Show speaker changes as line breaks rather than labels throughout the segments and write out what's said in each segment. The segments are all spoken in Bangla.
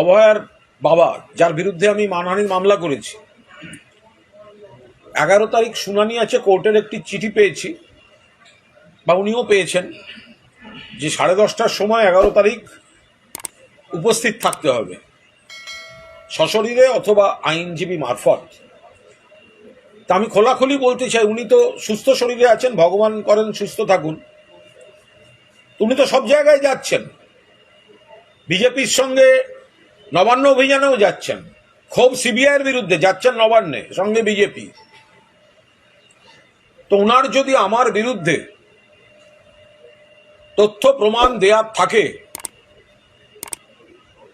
অভয়ার বাবা, যার বিরুদ্ধে আমি মানহানির মামলা করেছি, 11 তারিখ শুনানি আছে। কোর্টের একটি চিঠি পেয়েছি, বা উনিও পেয়েছেন, যে 10:30টার সময় 11 তারিখ উপস্থিত থাকতে হবে, সশরীরে অথবা আইনজীবী মারফত। তা আমি খোলাখুলি বলতে চাই, উনি তো সুস্থ শরীরে আছেন, ভগবান করেন সুস্থ থাকুন। উনি তো সব জায়গায় যাচ্ছেন, বিজেপির সঙ্গে নবান্ন অভিযানেও যাচ্ছেন, ক্ষোভ সিবিআইয়ের বিরুদ্ধে যাচ্ছেন নবান্নে, সঙ্গে বিজেপি। তো ওনার যদি আমার বিরুদ্ধে তথ্য প্রমাণ দেওয়ার থাকে,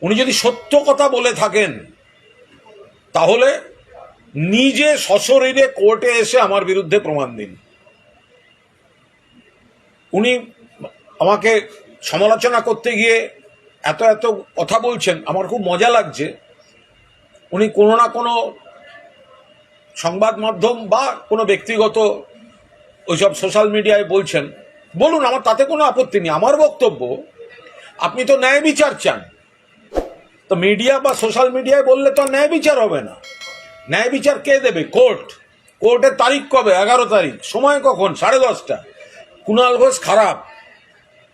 উনি যদি সত্য কথা বলে থাকেন, তাহলে নিজে সশরীরে কোর্টে এসে আমার বিরুদ্ধে প্রমাণ দিন। উনি আমাকে সমালোচনা করতে গিয়ে এত এত কথা বলছেন, আমার খুব মজা লাগছে। উনি কোনো না কোনো সংবাদ মাধ্যম বা কোনো ব্যক্তিগত ওইসব সোশ্যাল মিডিয়ায় বলছেন, বলুন, আমার তাতে কোনো আপত্তি নেই। আমার বক্তব্য, আপনি তো ন্যায় বিচার চান, তো মিডিয়া বা সোশ্যাল মিডিয়ায় বললে তো ন্যায় বিচার হবে না। ন্যায় বিচার কে দেবে? কোর্ট। কোর্টের তারিখ কবে? 11 তারিখ। সময় কখন? 10:30। কুণাল ঘোষ খারাপ।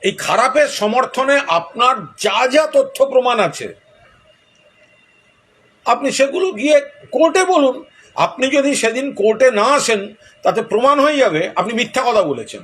এই খারাপের সমর্থনে আপনার যা যা তথ্য প্রমাণ আছে, আপনি সেগুলো গিয়ে কোর্টে বলুন। আপনি যদি সেদিন কোর্টে না আসেন, তাতে প্রমাণ হয়ে যাবে আপনি মিথ্যা কথা বলেছেন।